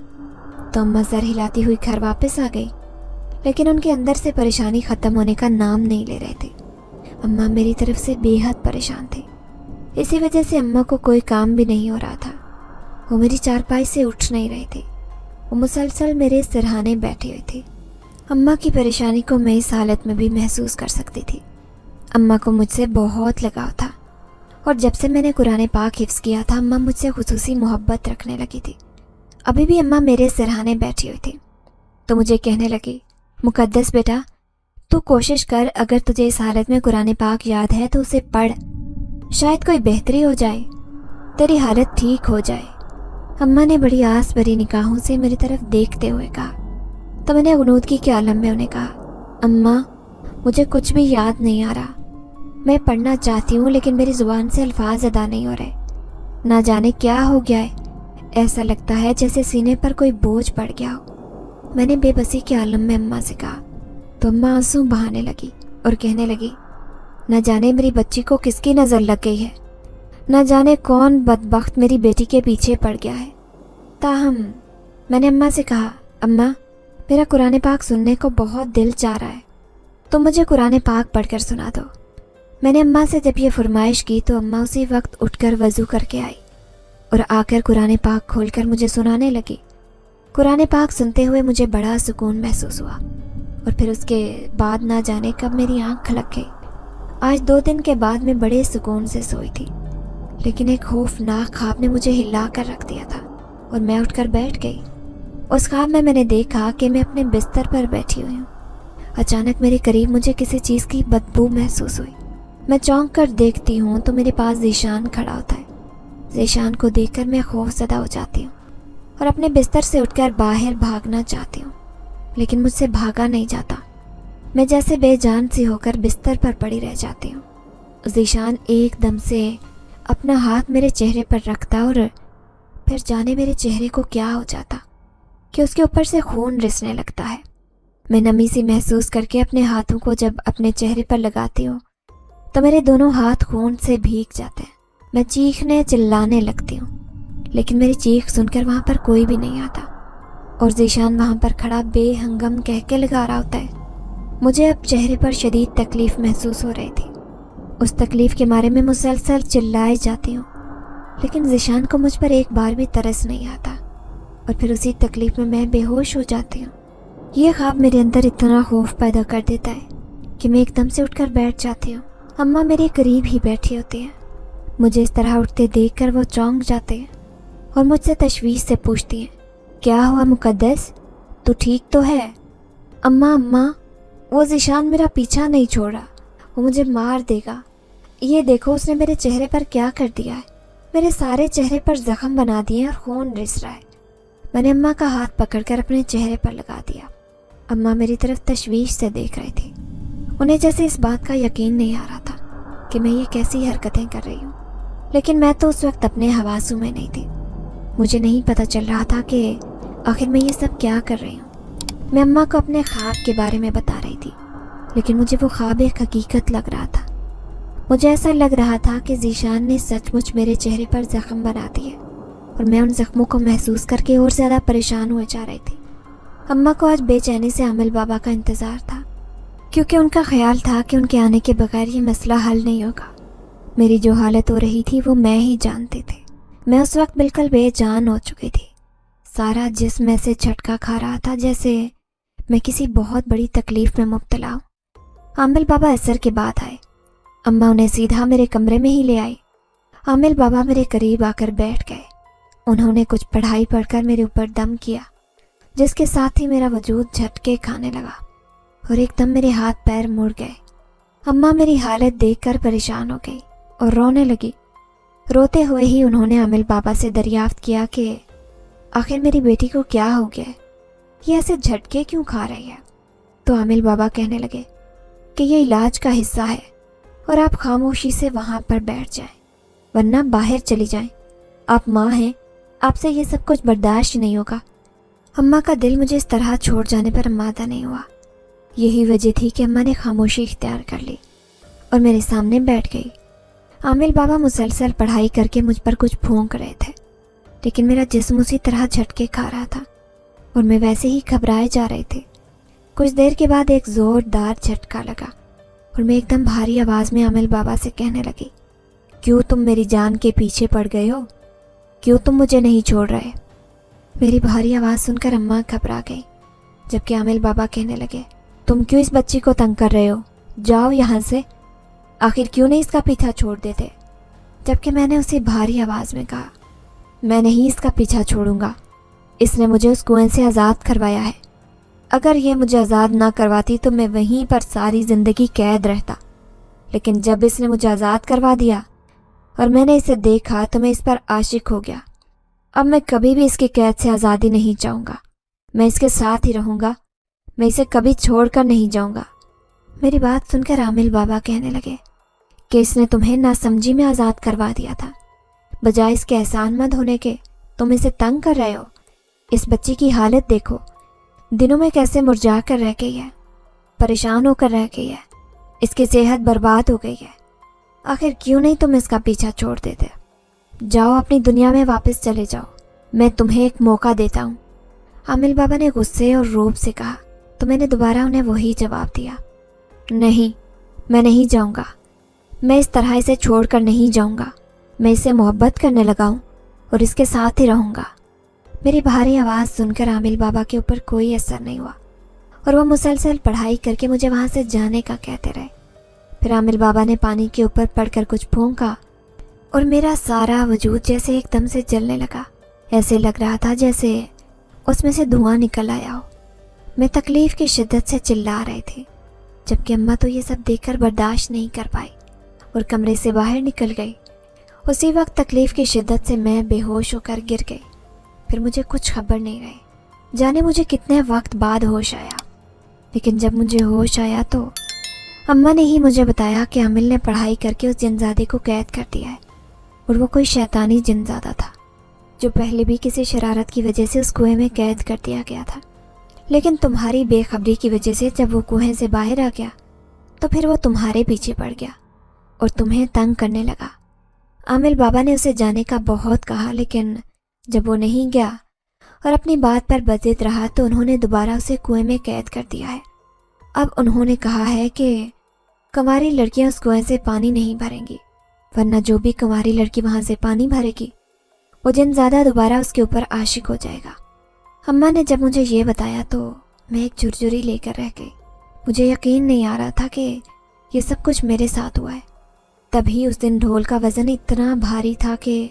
तो अम्मा सर हिलाती हुई घर वापस आ गई, लेकिन उनके अंदर से परेशानी ख़त्म होने का नाम नहीं ले रहे थे। अम्मा मेरी तरफ से बेहद परेशान थी। इसी वजह से अम्मा को कोई काम भी नहीं हो रहा था। वो मेरी चारपाई से उठ नहीं रही थी, वो मुसलसल मेरे सिरहाने बैठी हुई थी। अम्मा की परेशानी को मैं इस हालत में भी महसूस कर सकती थी। अम्मा को मुझसे बहुत लगाव था और जब से मैंने कुरान पाक हिफ्ज़ किया था, अम्मा मुझसे खुसूसी मोहब्बत रखने लगी थी। अभी भी अम्मा मेरे सिरहाने बैठी हुई थी तो मुझे कहने लगी, मुकद्दस बेटा, तू कोशिश कर, अगर तुझे इस हालत में कुरान पाक याद है तो उसे पढ़, शायद कोई बेहतरी हो जाए, तेरी हालत ठीक हो जाए। अम्मा ने बड़ी आस भरी निगाहों से मेरी तरफ देखते हुए कहा तो मैंने गुनूदगी के आलम में उन्हें कहा, अम्मा, मुझे कुछ भी याद नहीं आ रहा। मैं पढ़ना चाहती हूँ लेकिन मेरी ज़ुबान से अल्फाज अदा नहीं हो रहे। ना जाने क्या हो गया है, ऐसा लगता है जैसे सीने पर कोई बोझ पड़ गया हो। मैंने बेबसी के आलम में अम्मा से कहा तो अम्मा आंसू बहाने लगी और कहने लगी, न जाने मेरी बच्ची को किसकी नज़र लग गई है, न जाने कौन बदबख्त मेरी बेटी के पीछे पड़ गया है। ताहम मैंने अम्मा से कहा, अम्मा, मेरा कुरान पाक सुनने को बहुत दिल चाह रहा है, तो मुझे कुरान पाक पढ़कर सुना दो। میں نے اماں سے جب یہ فرمائش کی تو اماں اسی وقت اٹھ کر وضو کر کے آئی اور آ کر قرآن پاک کھول کر مجھے سنانے لگی۔ قرآن پاک سنتے ہوئے مجھے بڑا سکون محسوس ہوا اور پھر اس کے بعد نہ جانے کب میری آنکھ کھلک گئی۔ آج 2 دن کے بعد میں بڑے سکون سے سوئی تھی، لیکن ایک خوفناک خواب نے مجھے ہلا کر رکھ دیا تھا اور میں اٹھ کر بیٹھ گئی۔ اس خواب میں نے دیکھا کہ میں اپنے بستر پر بیٹھی ہوئی ہوں۔ اچانک میرے قریب مجھے کسی چیز کی بدبو محسوس ہوئی۔ میں چونک کر دیکھتی ہوں تو میرے پاس ذیشان کھڑا ہوتا ہے۔ ذیشان کو دیکھ کر میں خوف زدہ ہو جاتی ہوں اور اپنے بستر سے اٹھ کر باہر بھاگنا چاہتی ہوں، لیکن مجھ سے بھاگا نہیں جاتا۔ میں جیسے بے جان سی ہو کر بستر پر پڑی رہ جاتی ہوں۔ ذیشان ایک دم سے اپنا ہاتھ میرے چہرے پر رکھتا اور پھر جانے میرے چہرے کو کیا ہو جاتا کہ اس کے اوپر سے خون رسنے لگتا ہے۔ میں نمی سی محسوس کر کے اپنے ہاتھوں کو جب اپنے چہرے پر لگاتی ہوں تو میرے دونوں ہاتھ خون سے بھیگ جاتے ہیں۔ میں چیخنے چلانے لگتی ہوں، لیکن میری چیخ سن کر وہاں پر کوئی بھی نہیں آتا اور ذیشان وہاں پر کھڑا بے ہنگم کہہ کے لگا رہا ہوتا ہے۔ مجھے اب چہرے پر شدید تکلیف محسوس ہو رہی تھی۔ اس تکلیف کے مارے میں مسلسل چلائے جاتی ہوں، لیکن ذیشان کو مجھ پر ایک بار بھی ترس نہیں آتا اور پھر اسی تکلیف میں بے ہوش ہو جاتی ہوں۔ یہ خواب میرے اندر اتنا خوف پیدا کر دیتا ہے کہ میں ایک دم سے اٹھ کر بیٹھ جاتی ہوں۔ اماں میرے قریب ہی بیٹھی ہوتی ہیں۔ مجھے اس طرح اٹھتے دیکھ کر وہ چونک جاتے ہیں اور مجھ سے تشویش سے پوچھتی ہیں، کیا ہوا مقدس، تو ٹھیک تو ہے؟ اماں وہ ذیشان میرا پیچھا نہیں چھوڑ رہا، وہ مجھے مار دے گا۔ یہ دیکھو اس نے میرے چہرے پر کیا کر دیا ہے، میرے سارے چہرے پر زخم بنا دیے اور خون رس رہا ہے۔ میں نے اماں کا ہاتھ پکڑ کر اپنے چہرے پر لگا دیا۔ اماں میری طرف تشویش سے دیکھ رہی تھی۔ انہیں جیسے اس بات کا یقین نہیں آ رہا تھا کہ میں یہ کیسی حرکتیں کر رہی ہوں، لیکن میں تو اس وقت اپنے حواسوں میں نہیں تھی۔ مجھے نہیں پتہ چل رہا تھا کہ آخر میں یہ سب کیا کر رہی ہوں۔ میں اماں کو اپنے خواب کے بارے میں بتا رہی تھی، لیکن مجھے وہ خواب ایک حقیقت لگ رہا تھا۔ مجھے ایسا لگ رہا تھا کہ ذیشان نے سچ مچ میرے چہرے پر زخم بنا دیے اور میں ان زخموں کو محسوس کر کے اور زیادہ پریشان ہوئے جا رہی تھی۔ اماں کو آج بے چینی سے عامل بابا کا انتظار تھا، کیونکہ ان کا خیال تھا کہ ان کے آنے کے بغیر یہ مسئلہ حل نہیں ہوگا۔ میری جو حالت ہو رہی تھی وہ میں ہی جانتی تھی۔ میں اس وقت بالکل بے جان ہو چکی تھی۔ سارا جسم ایسے جھٹکا کھا رہا تھا جیسے میں کسی بہت بڑی تکلیف میں مبتلا ہوں۔ عامل بابا عصر کے بعد آئے۔ اماں انہیں سیدھا میرے کمرے میں ہی لے آئی۔ عامل بابا میرے قریب آ کر بیٹھ گئے۔ انہوں نے کچھ پڑھائی پڑھ کر میرے اوپر دم کیا، جس کے ساتھ ہی میرا وجود جھٹکے کھانے لگا اور ایک دم میرے ہاتھ پیر مڑ گئے۔ اماں میری حالت دیکھ کر پریشان ہو گئی اور رونے لگی۔ روتے ہوئے ہی انہوں نے عامل بابا سے دریافت کیا کہ آخر میری بیٹی کو کیا ہو گیا ہے، یہ ایسے جھٹکے کیوں کھا رہی ہے؟ تو عامل بابا کہنے لگے کہ یہ علاج کا حصہ ہے اور آپ خاموشی سے وہاں پر بیٹھ جائیں، ورنہ باہر چلی جائیں۔ آپ ماں ہیں، آپ سے یہ سب کچھ برداشت نہیں ہوگا۔ اماں کا دل مجھے اس طرح چھوڑ جانے پر آمادہ نہیں ہوا۔ یہی وجہ تھی کہ اماں نے خاموشی اختیار کر لی اور میرے سامنے بیٹھ گئی۔ عامل بابا مسلسل پڑھائی کر کے مجھ پر کچھ پھونک رہے تھے، لیکن میرا جسم اسی طرح جھٹکے کھا رہا تھا اور میں ویسے ہی گھبرائے جا رہی تھی۔ کچھ دیر کے بعد ایک زوردار جھٹکا لگا اور میں ایک دم بھاری آواز میں عامل بابا سے کہنے لگی، کیوں تم میری جان کے پیچھے پڑ گئے ہو؟ کیوں تم مجھے نہیں چھوڑ رہے؟ میری بھاری آواز سن کر اماں گھبرا گئی، جبکہ عامل بابا کہنے لگے، تم کیوں اس بچی کو تنگ کر رہے ہو؟ جاؤ یہاں سے، آخر کیوں نہیں اس کا پیچھا چھوڑ دیتے؟ جبکہ میں نے اسی بھاری آواز میں کہا، میں نہیں اس کا پیچھا چھوڑوں گا، اس نے مجھے اس کنویں سے آزاد کروایا ہے۔ اگر یہ مجھے آزاد نہ کرواتی تو میں وہیں پر ساری زندگی قید رہتا، لیکن جب اس نے مجھے آزاد کروا دیا اور میں نے اسے دیکھا تو میں اس پر عاشق ہو گیا۔ اب میں کبھی بھی اس کی قید سے آزادی نہیں چاہوں گا، میں اس کے ساتھ ہی رہوں گا، میں اسے کبھی چھوڑ کر نہیں جاؤں گا۔ میری بات سن کر عامل بابا کہنے لگے کہ اس نے تمہیں ناسمجھی میں آزاد کروا دیا تھا، بجائے اس کے احسان مند ہونے کے تم اسے تنگ کر رہے ہو۔ اس بچی کی حالت دیکھو، دنوں میں کیسے مرجھا کر رہ گئی ہے، پریشان ہو کر رہ گئی ہے، اس کی صحت برباد ہو گئی ہے۔ آخر کیوں نہیں تم اس کا پیچھا چھوڑ دیتے؟ جاؤ اپنی دنیا میں واپس چلے جاؤ، میں تمہیں ایک موقع دیتا ہوں۔ عامل بابا نے غصے اور روب سے کہا تو میں نے دوبارہ انہیں وہی جواب دیا، نہیں، میں نہیں جاؤں گا، मैं इस तरह इसे छोड़ कर नहीं जाऊंगा। मैं इससे मोहब्बत करने लगा हूँ और इसके साथ ही रहूंगा। मेरी भारी आवाज़ सुनकर आमिल बाबा के ऊपर कोई असर नहीं हुआ और वो मुसलसल पढ़ाई करके मुझे वहाँ से जाने का कहते रहे। फिर आमिल बाबा ने पानी के ऊपर पड़कर कुछ फूंका और मेरा सारा वजूद जैसे एकदम से जलने लगा। ऐसे लग रहा था जैसे उसमें से धुआं निकल आया हो। मैं तकलीफ़ की शिद्दत से चिल्ला रही थी, जबकि अम्मा तो ये सब देखकर बर्दाश्त नहीं कर पाई और कमरे से बाहर निकल गई। उसी वक्त तकलीफ़ की शिद्दत से मैं बेहोश होकर गिर गई। फिर मुझे कुछ खबर नहीं रही, जाने मुझे कितने वक्त बाद होश आया। लेकिन जब मुझे होश आया तो अम्मा ने ही मुझे बताया कि आमिल ने पढ़ाई करके उस जिनजादे को कैद कर दिया है और वो कोई शैतानी जिनजादा था जो पहले भी किसी शरारत की वजह से उस कुएं में कैद कर दिया गया था। लेकिन तुम्हारी बेखबरी की वजह से जब वो कुएं से बाहर आ गया तो फिर वो तुम्हारे पीछे पड़ गया और तुम्हें तंग करने लगा। आमिल बाबा ने उसे जाने का बहुत कहा, लेकिन जब वो नहीं गया और अपनी बात पर बजिद रहा तो उन्होंने दोबारा उसे कुएं में कैद कर दिया है। अब उन्होंने कहा है कि कुंवारी लड़कियां उस कुएं से पानी नहीं भरेंगी, वरना जो भी कुंवारी लड़की वहां से पानी भरेगी वो जिनज़ादा दोबारा उसके ऊपर आशिक हो जाएगा। अम्मा ने जब मुझे ये बताया तो मैं एक झुरझुरी लेकर रह गई। मुझे यकीन नहीं आ रहा था कि ये सब कुछ मेरे साथ हुआ है। तभी उस दिन ढोल का वज़न इतना भारी था कि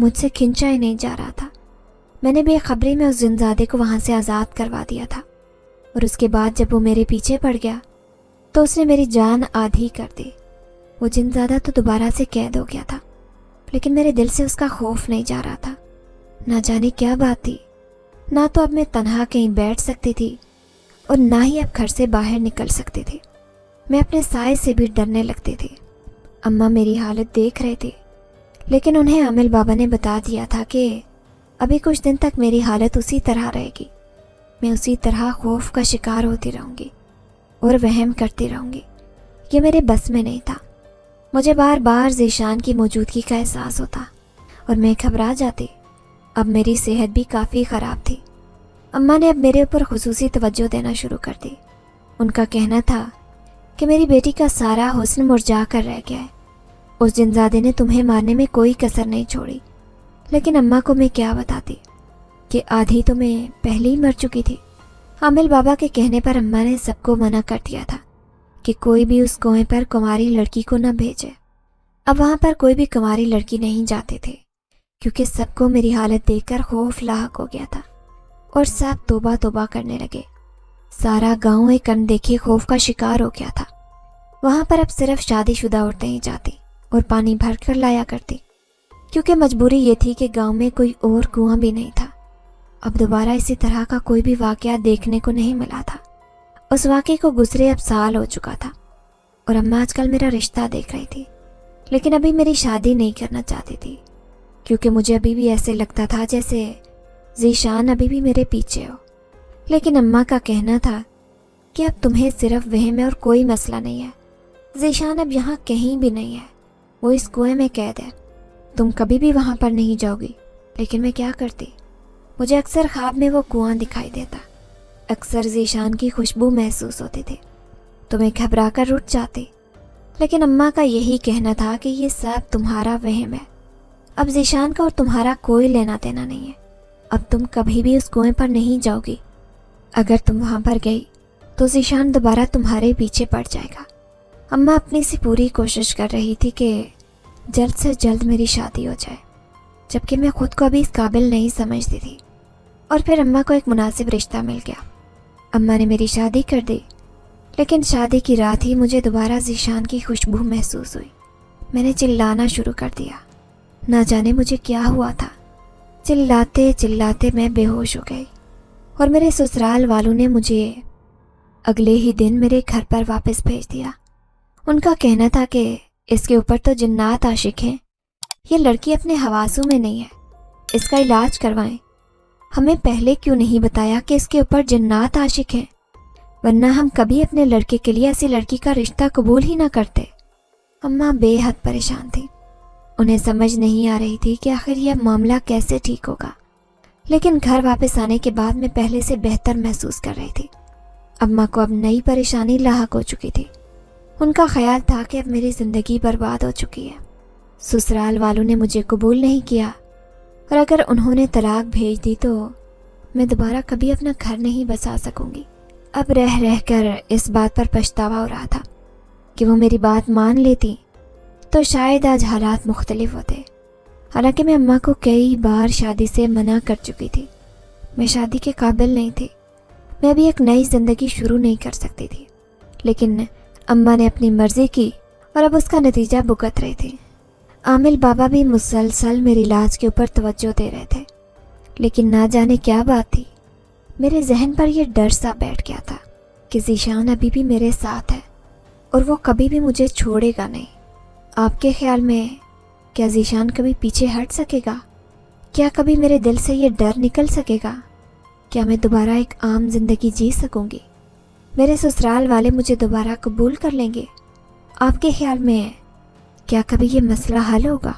मुझसे खींचा ही नहीं जा रहा था। मैंने बेखबरी में उस जिनज़ादे को वहाँ से आज़ाद करवा दिया था और उसके बाद जब वो मेरे पीछे पड़ गया तो उसने मेरी जान आधी कर दी। वो जिनज़ादा तो दोबारा से कैद हो गया था, लेकिन मेरे दिल से उसका खौफ नहीं जा रहा था। ना जाने क्या बात थी, ना तो अब मैं तन्हा कहीं बैठ सकती थी और ना ही अब घर से बाहर निकल सकती थी। मैं अपने साए से भी डरने लगती थी। अम्मा मेरी हालत देख रहे थे, लेकिन उन्हें आमिल बाबा ने बता दिया था कि अभी कुछ दिन तक मेरी हालत उसी तरह रहेगी। मैं उसी तरह खौफ का शिकार होती रहूँगी और वहम करती रहूँगी। ये मेरे बस में नहीं था। मुझे बार बार ज़ीशान की मौजूदगी का एहसास होता और मैं घबरा जाती। अब मेरी सेहत भी काफ़ी ख़राब थी। अम्मा ने अब मेरे ऊपर खुसूसी तवज्जो देना शुरू कर दी। उनका कहना था कि मेरी बेटी का सारा हुस्न मुरझा कर रह गया है। उस जिनज़ादे ने तुम्हें मारने में कोई कसर नहीं छोड़ी। लेकिन अम्मा को मैं क्या बताती कि आधी तो मैं पहले ही मर चुकी थी। आमिल बाबा के कहने पर अम्मा ने सबको मना कर दिया था कि कोई भी उस कुएं पर कुंवारी लड़की को न भेजे। अब वहाँ पर कोई भी कुंवारी लड़की नहीं जाते थे, क्योंकि सबको मेरी हालत देखकर खौफ लाहक हो गया था और सब तौबा तौबा करने लगे। सारा गांव एक अनदेखे खौफ का शिकार हो गया था। वहाँ पर अब सिर्फ शादीशुदा औरतें ही जाती और पानी भर कर लाया करती, क्योंकि मजबूरी ये थी कि गांव में कोई और कुआं भी नहीं था। अब दोबारा इसी तरह का कोई भी वाकया देखने को नहीं मिला था। उस वाक़े को गुजरे अब साल हो चुका था और अम्मा आजकल मेरा रिश्ता देख रही थी, लेकिन अभी मेरी शादी नहीं करना चाहती थी, क्योंकि मुझे अभी भी ऐसे लगता था जैसे ज़ीशान अभी भी मेरे पीछे हो। लेकिन अम्मा का कहना था कि अब तुम्हें सिर्फ वहम है और कोई मसला नहीं है। ज़ीशान अब यहाँ कहीं भी नहीं है, वो इस कुएं में कैद है। तुम कभी भी वहाँ पर नहीं जाओगी। लेकिन मैं क्या करती? मुझे अक्सर ख्वाब में वो कुआं दिखाई देता, अक्सर ज़ीशान की खुशबू महसूस होती थी, तो मैं घबरा कर रुठ जाती। लेकिन अम्मा का यही कहना था कि ये सब तुम्हारा वहम है। अब ज़ीशान का और तुम्हारा कोई लेना देना नहीं है। अब तुम कभी भी उस कुएं पर नहीं जाओगी। अगर तुम वहाँ पर गई तो ज़ीशान दोबारा तुम्हारे पीछे पड़ जाएगा। अम्मा अपनी सी पूरी कोशिश कर रही थी कि जल्द से जल्द मेरी शादी हो जाए, जबकि मैं खुद को अभी इस काबिल नहीं समझती थी। और फिर अम्मा को एक मुनासिब रिश्ता मिल गया। अम्मा ने मेरी शादी कर दी, लेकिन शादी की रात ही मुझे दोबारा ज़ीशान की खुशबू महसूस हुई। मैंने चिल्लाना शुरू कर दिया। ना जाने मुझे क्या हुआ था। चिल्लाते चिल्लाते मैं बेहोश हो गई और मेरे ससुराल वालों ने मुझे अगले ही दिन मेरे घर पर वापस भेज दिया। उनका कहना था कि इसके ऊपर तो जिन्नात आशिक हैं, ये लड़की अपने हवासों में नहीं है, इसका इलाज करवाएं। हमें पहले क्यों नहीं बताया कि इसके ऊपर जिन्नात आशिक हैं, वरना हम कभी अपने लड़के के लिए ऐसी लड़की का रिश्ता कबूल ही ना करते। अम्मा बेहद परेशान थी। उन्हें समझ नहीं आ रही थी कि आखिर यह मामला कैसे ठीक होगा। लेकिन घर वापस आने के बाद मैं पहले से बेहतर महसूस कर रही थी। अम्मा को अब नई परेशानी लाहक हो चुकी थी। ان کا خیال تھا کہ اب میری زندگی برباد ہو چکی ہے۔ سسرال والوں نے مجھے قبول نہیں کیا، اور اگر انہوں نے طلاق بھیج دی تو میں دوبارہ کبھی اپنا گھر نہیں بسا سکوں گی۔ اب رہ رہ کر اس بات پر پچھتاوا ہو رہا تھا کہ وہ میری بات مان لیتی تو شاید آج حالات مختلف ہوتے۔ حالانکہ میں اماں کو کئی بار شادی سے منع کر چکی تھی۔ میں شادی کے قابل نہیں تھی، میں ابھی ایک نئی زندگی شروع نہیں کر سکتی تھی، لیکن اماں نے اپنی مرضی کی اور اب اس کا نتیجہ بھگت رہی تھی۔ عامل بابا بھی مسلسل میرے علاج کے اوپر توجہ دے رہے تھے، لیکن نہ جانے کیا بات تھی، میرے ذہن پر یہ ڈر سا بیٹھ گیا تھا کہ ذیشان ابھی بھی میرے ساتھ ہے اور وہ کبھی بھی مجھے چھوڑے گا نہیں۔ آپ کے خیال میں کیا ذیشان کبھی پیچھے ہٹ سکے گا؟ کیا کبھی میرے دل سے یہ ڈر نکل سکے گا؟ کیا میں دوبارہ ایک عام زندگی جی سکوں گی؟ میرے سسرال والے مجھے دوبارہ قبول کر لیں گے؟ آپ کے خیال میں کیا کبھی یہ مسئلہ حل ہوگا؟